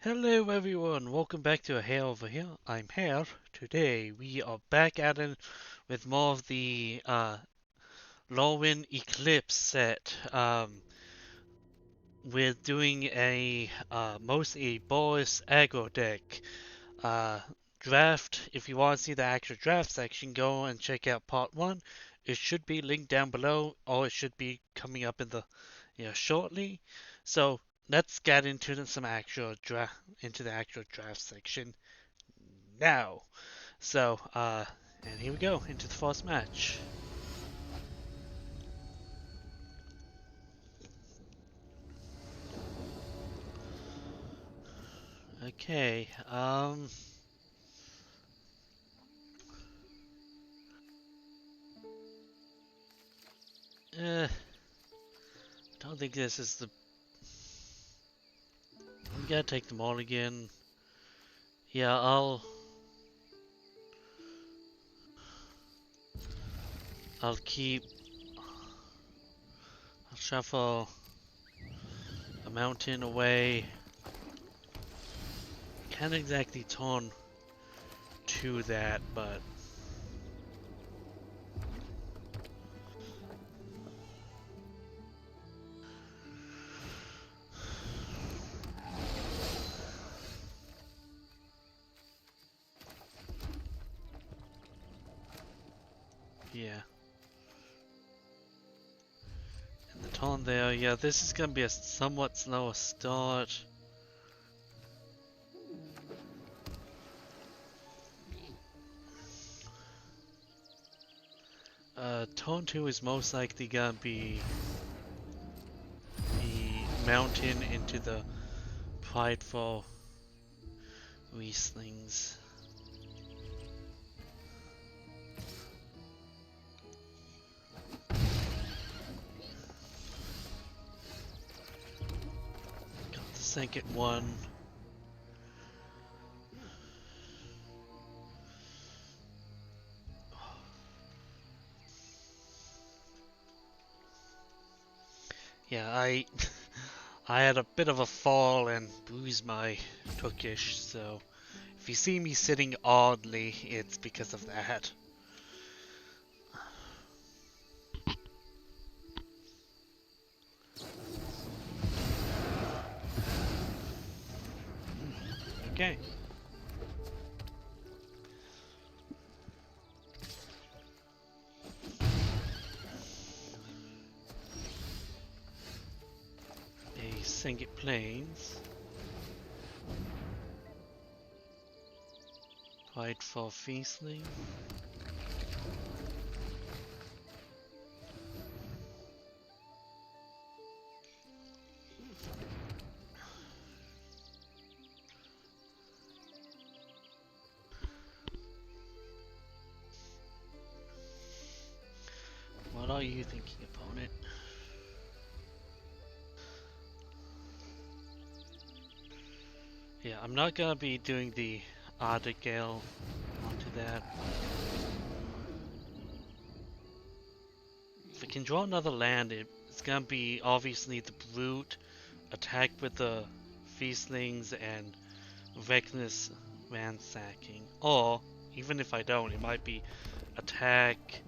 Hello everyone, welcome back to ahareoverahill. I'm Hare. Today we are back at it with more of the Lorwyn Eclipse set. We're doing a mostly boss aggro deck uh, draft. If you want to see the actual draft section, go and check out part one. It should be linked down below, or it should be coming up in the shortly. So let's get into some actual draft into the actual draft section now. So, and here we go into the first match. Okay, I don't think this is the. I'm gonna take them all again. Yeah, I'll keep. I'll shuffle a mountain away. Can't exactly turn to that, but yeah. And the turn there, yeah, this is gonna be a somewhat slower start. Turn 2 is most likely gonna be the mountain into the prideful Rieslings. Got the second one. Yeah, I had a bit of a fall and bruised my tuckish, so if you see me sitting oddly, it's because of that. Okay. A Singit Plains. Prideful Feastling. What are you thinking, opponent? Yeah, I'm not gonna be doing the Ardigale onto that. If I can draw another land, it's gonna be obviously the Brute, attack with the Feastlings, and Reckless Ransacking. Or, even if I don't, it might be attack,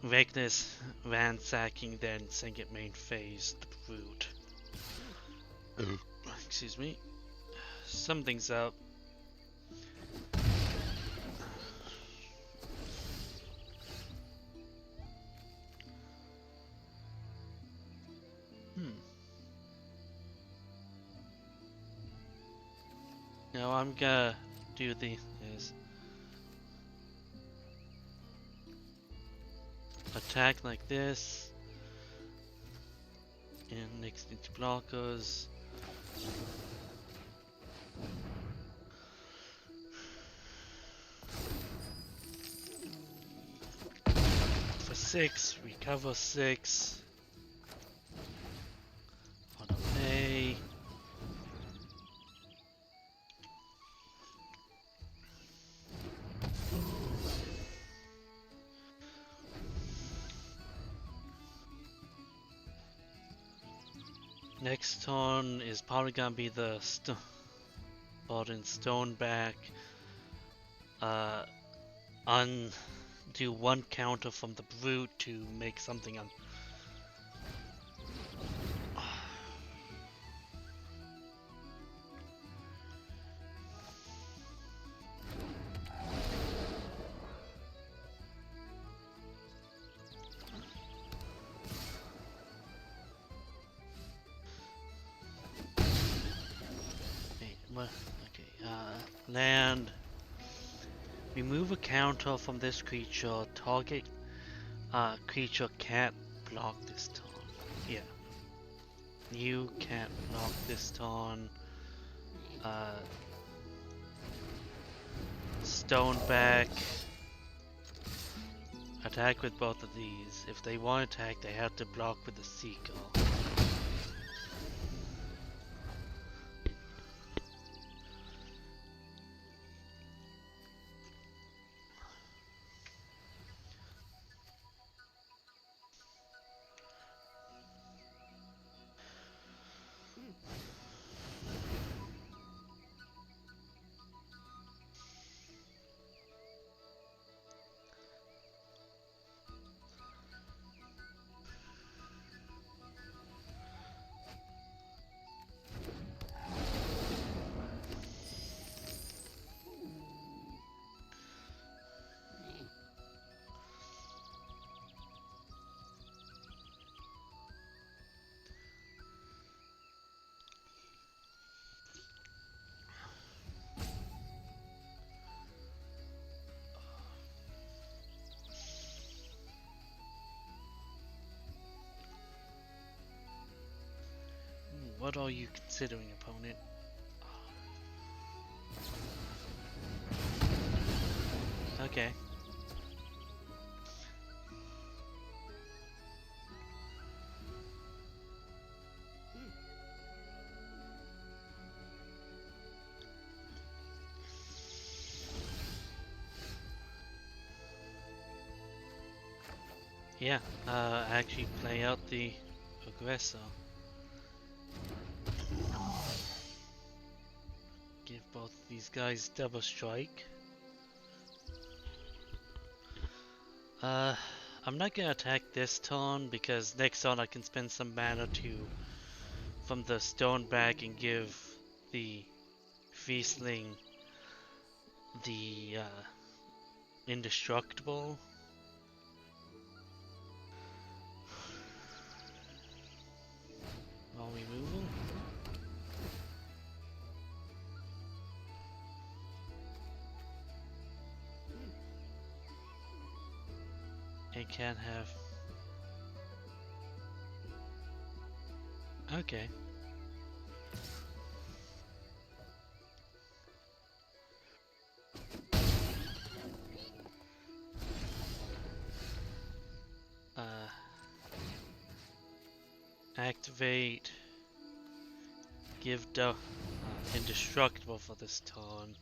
Reckless Ransacking, then Singit main phase, the Brute. Excuse me. Something's up. Hmm. Now I'm gonna do this. Attack like this. And next into blockers. For 6, recover 6. On a pay. Next turn is probably gonna be the Stoneback. Undo one counter from the brute to make something on. Okay, land. Remove a counter from this creature. Target creature can't block this turn. Yeah. You can't block this turn. Stoneback. Attack with both of these. If they want to attack, they have to block with the Seeker. What are you considering, opponent? Okay. Yeah, actually play out the aggressor. Give both these guys double strike. I'm not gonna attack this turn because next turn I can spend some mana from the Stoneback and give the Feastling the indestructible. While removal. It can have. Okay. Activate. Give the indestructible for this turn.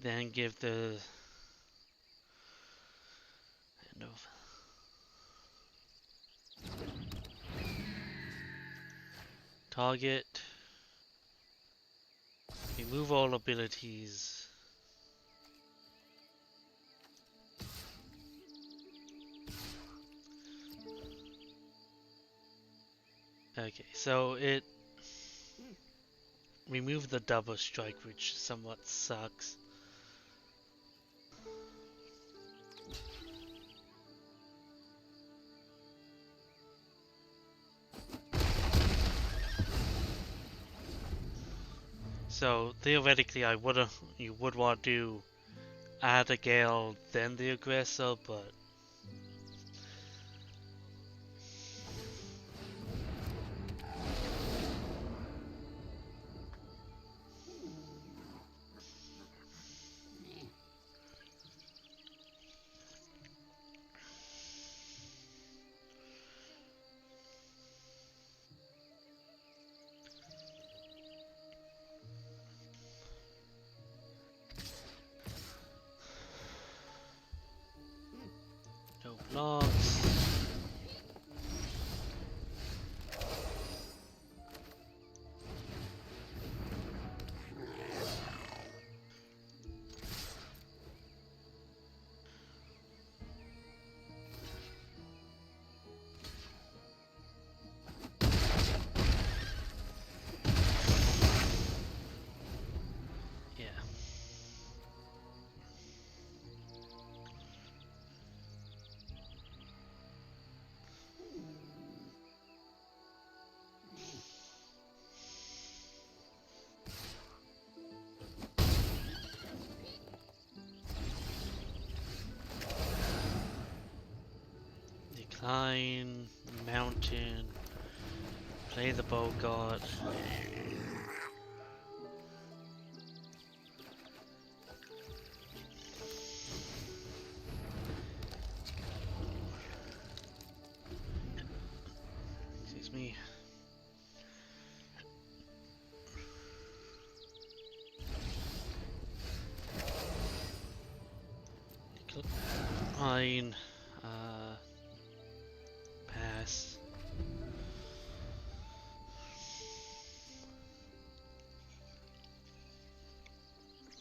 Then give the end of target. Remove all abilities. Okay, so it remove the double strike, which somewhat sucks. So theoretically, you would want to add a Gale, then the aggressor, but Decline, mountain, play the Bogart. Excuse me. Decline, pass.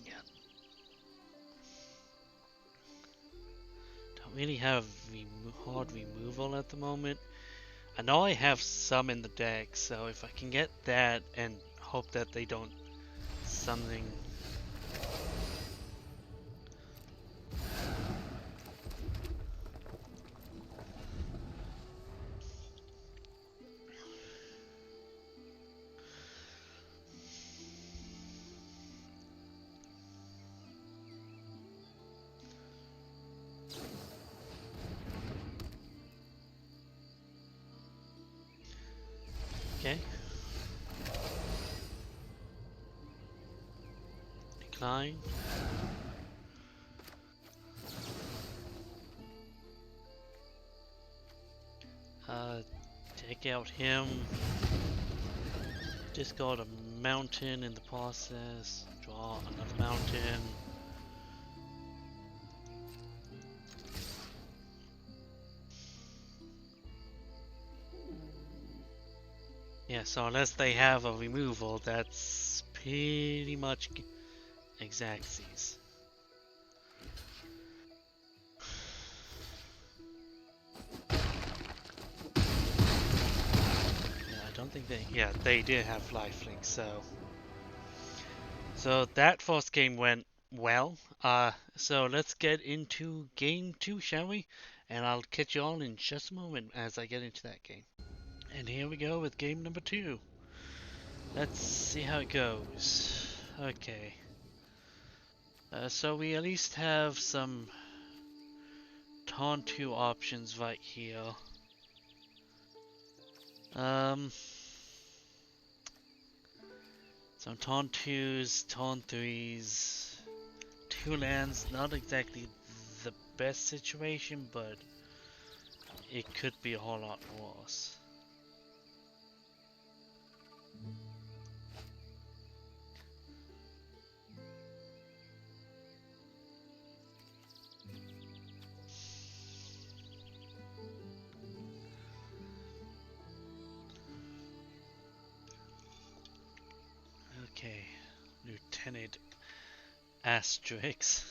Yeah. Don't really have hard removal at the moment. I know I have some in the deck, so if I can get that and hope that they don't something. Okay. Decline. Take out him. Just got a mountain in the process. Draw another mountain. Yeah, so unless they have a removal, that's pretty much exactsies. I don't think they. Yeah, they did have lifelink, so that first game went well. So let's get into game 2, shall we? And I'll catch you all in just a moment as I get into that game. And here we go with game number 2. Let's see how it goes. Okay. So we at least have some taunt 2 options right here. Some taunt 2s, taunt 3s, 2 lands, not exactly the best situation, but it could be a whole lot worse. Okay, Lieutenant Asterix.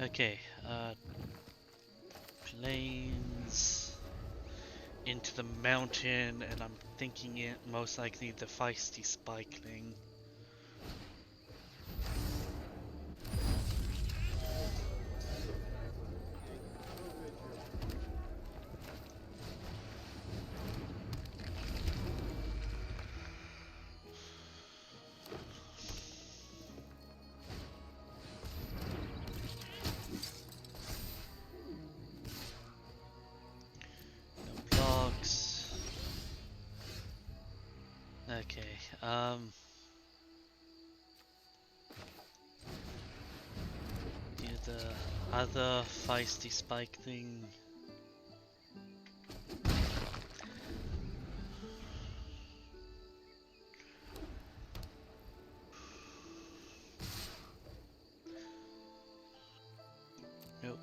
Okay, planes into the mountain, and I'm thinking it most likely the feisty spikeling. Okay, do the other feisty spike thing. Nope.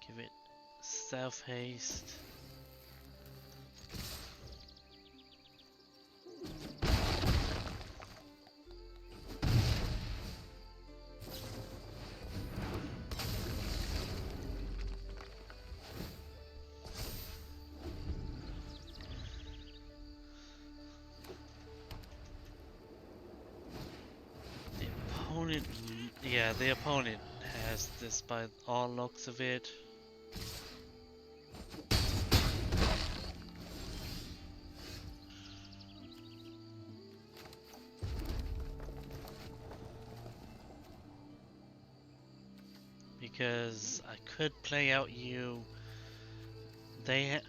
Give it self haste. Yeah, the opponent has this by all looks of it. Because I could play out you. That's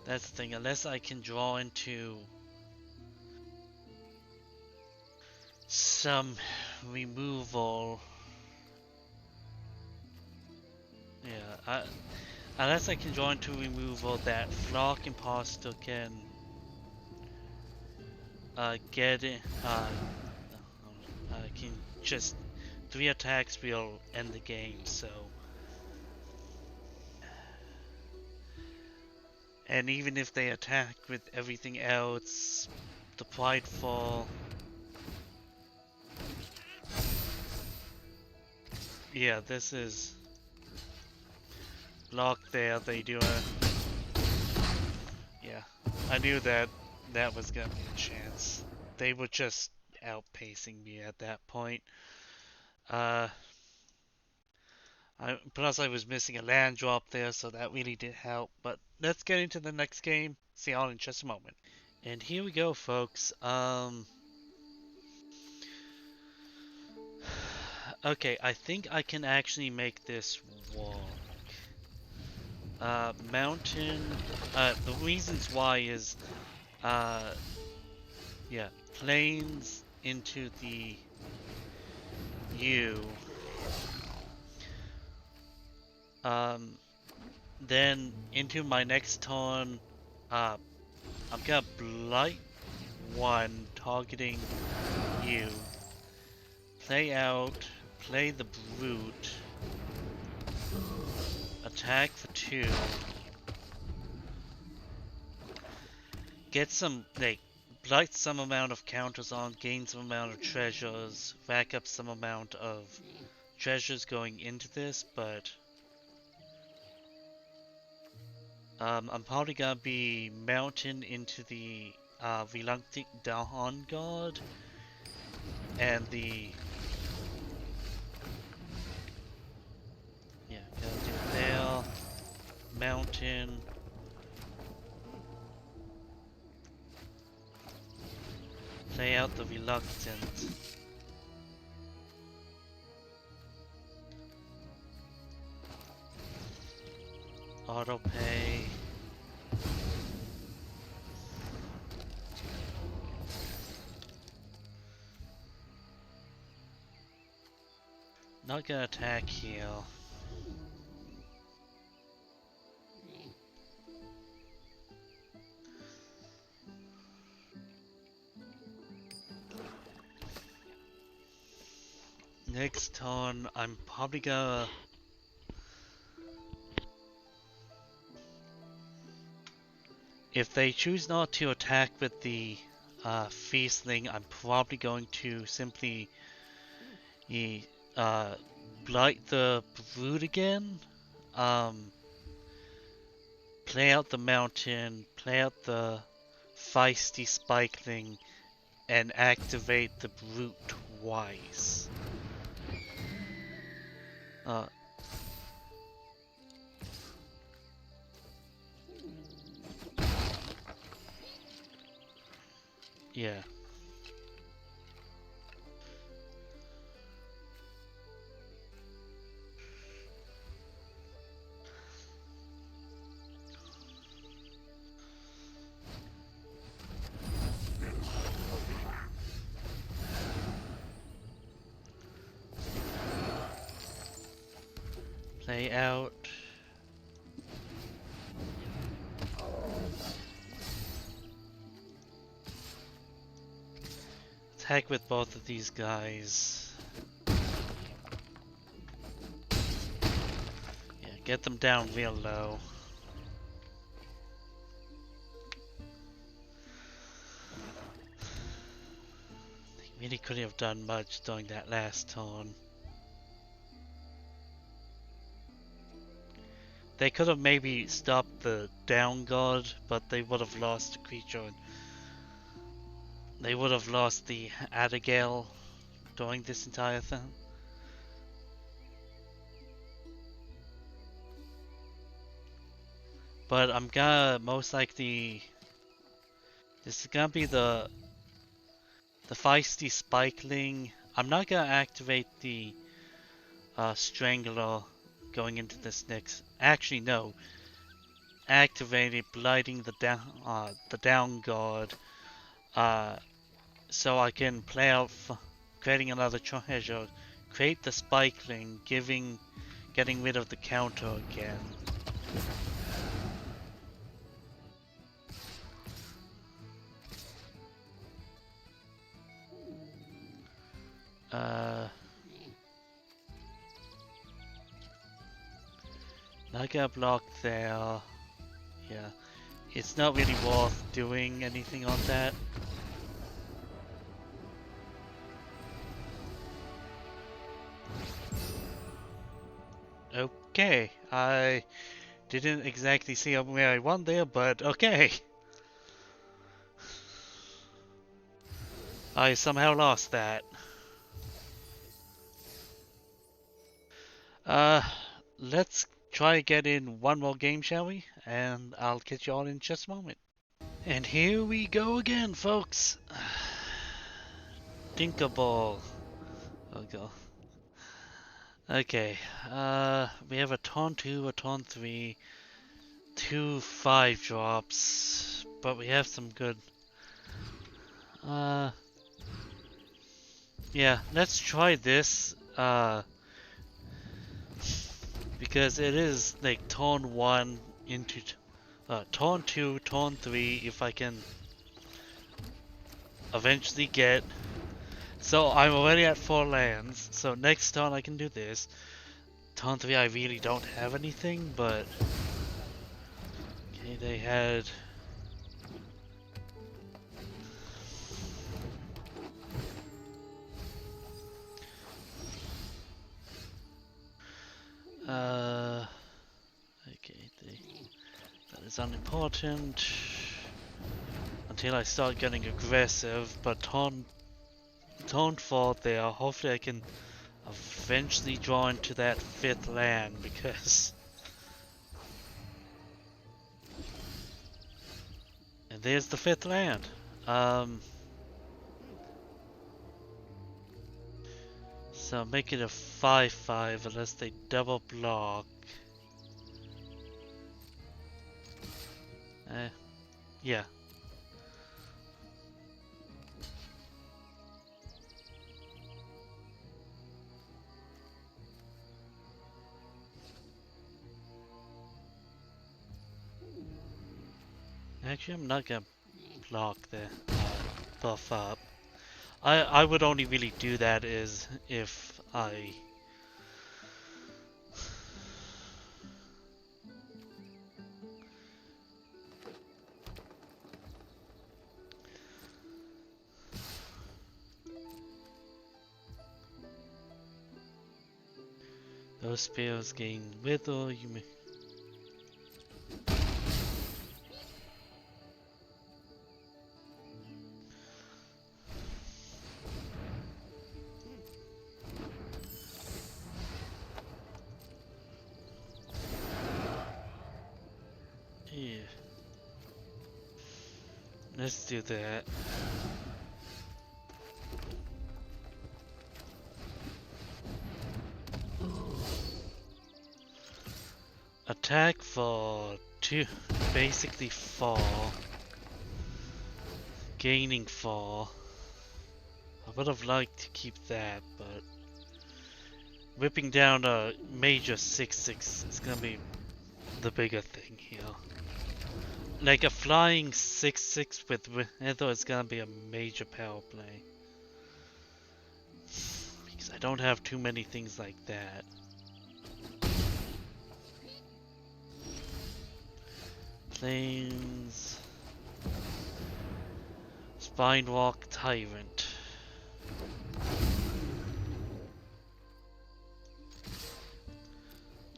the thing, unless I can draw into some removal. Yeah, unless I can draw into removal that Flock Imposter can get it, can just 3 attacks will end the game, so. And even if they attack with everything else, the Prideful. Yeah, this is locked there. They do a. Yeah, I knew that was gonna be a chance. They were just outpacing me at that point. Uh, plus I was missing a land drop there, so that really did help. But let's get into the next game. See y'all in just a moment. And here we go, folks. Okay, I think I can actually make this walk. Mountain. The reasons why is, uh, yeah, plains into the U. Um, then into my next turn, uh, I'm gonna blight one targeting you. Play out, play the brute, attack for 2, get some, like, blight some amount of counters on, gain some amount of treasures, rack up some amount of treasures going into this, but I'm probably gonna be mountain into the reluctant Dawn Guard and the gonna do there, mountain, play out the reluctant. Auto pay. Not gonna attack here. Next turn, I'm probably gonna. If they choose not to attack with the Feastling, I'm probably going to simply blight the Brood again. Play out the mountain, play out the feisty Spikeling, and activate the Brute twice. Yeah. Play out. Attack with both of these guys. Yeah, get them down real low. They really couldn't have done much during that last turn. They could have maybe stopped the down guard, but they would have lost the creature. They would have lost the Adagel. during this entire thing. But I'm gonna most likely. This is gonna be the feisty spikeling. I'm not gonna activate the strangler going into this next. Actually, no. Activating blighting the down guard. So I can play out creating another treasure, create the spikeling, getting rid of the counter again. Not gonna block there. Yeah, it's not really worth doing anything on that. Okay, I didn't exactly see where I won there, but okay. I somehow lost that. Uh, let's try get in one more game, shall we? And I'll catch you all in just a moment. And here we go again, folks. Dinkerball. Oh god. Okay, we have a Taunt 2, a Taunt 3, 2 5 drops, but we have some good. Yeah, let's try this, because it is like Taunt 1 into, Taunt 2, Taunt 3, if I can eventually get. So I'm already at 4 lands, so next turn I can do this. Taunt 3 I really don't have anything, but... Okay, they had... Okay, that is unimportant. Until I start getting aggressive, but taunt 4 there, hopefully I can eventually draw into that 5th land, because... And there's the 5th land. So make it a 5/5 unless they double block. Yeah. Actually, I'm not gonna block the buff up. I would only really do that is if I... Those spells gain wither, you may... Yeah. Let's do that. Attack for 2, basically 4. Gaining 4. I would have liked to keep that, but... Whipping down a major 6/6 is gonna be the bigger thing here. Like a flying 6/6 with wither is gonna be a major power play. Because I don't have too many things like that. Plains... Spinewalk Tyrant.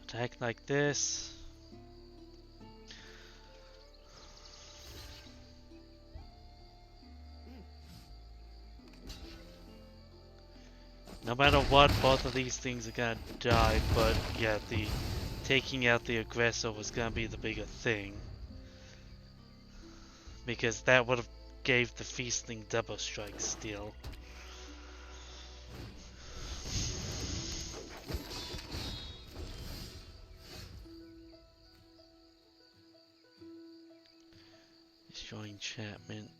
Attack like this. No matter what, both of these things are gonna die, but yeah, the taking out the aggressor was gonna be the bigger thing. Because that would have gave the feastling double strike still. Destroying enchantment.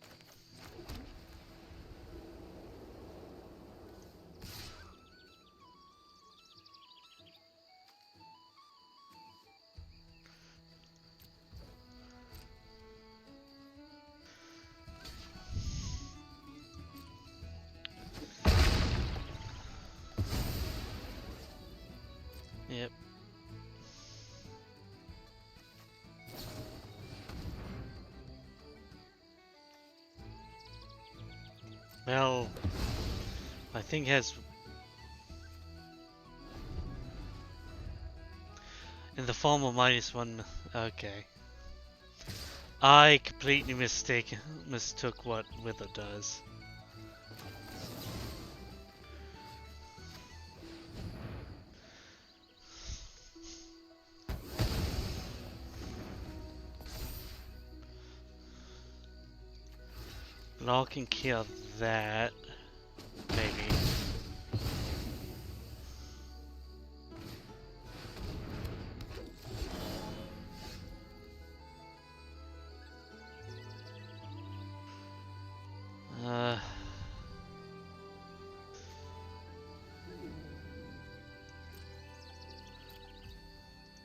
Yep. Well, my thing has... In the form of -1, okay. I completely mistook what Wither does. Block and kill that, maybe.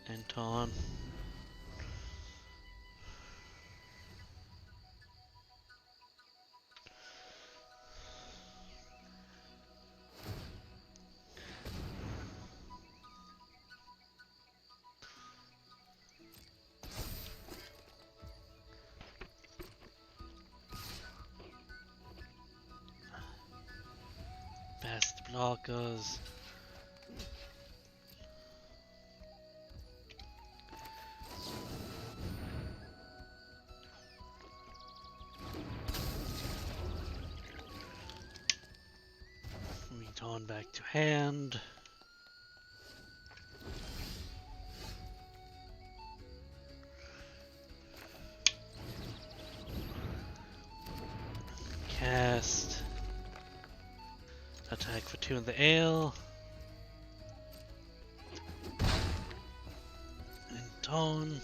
Anton. Fast blockers. Return back to hand. Cast. Attack for 2 in the ale. And tone.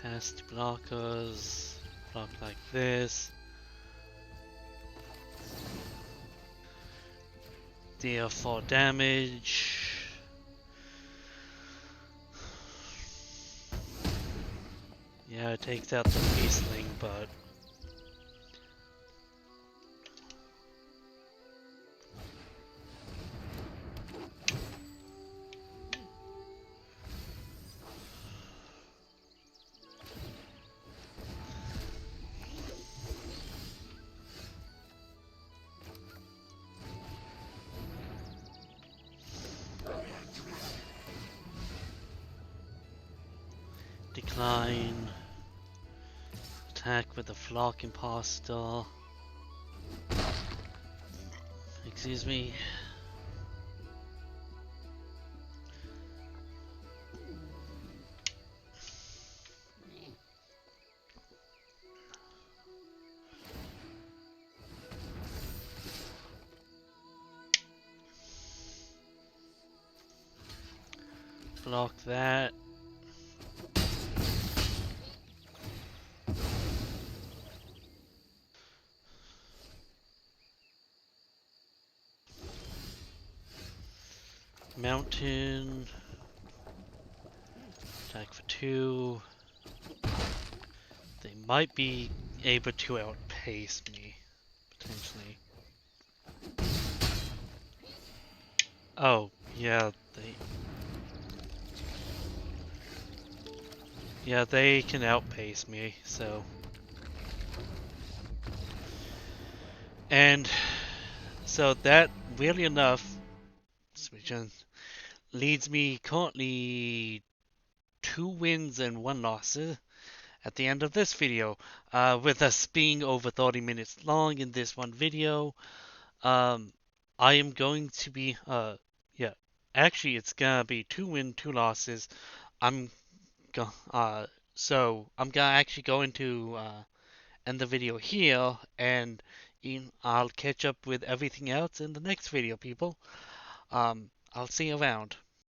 Past blockers. Block like this. Deal 4 damage. Yeah, it takes out the beastling, but decline. Attack with the flock imposter. Excuse me. Block that. Mountain. Attack for 2. They might be able to outpace me, potentially. Oh, yeah, they can outpace me, so. And so that, weirdly enough, switch on, leads me currently 2 wins and 1 loss at the end of this video. With us being over 30 minutes long in this one video, um, I am going to be, yeah, actually, it's gonna be 2 wins, 2 losses. I'm go, so I'm gonna actually going to end the video here, and I'll catch up with everything else in the next video, people. I'll see you around.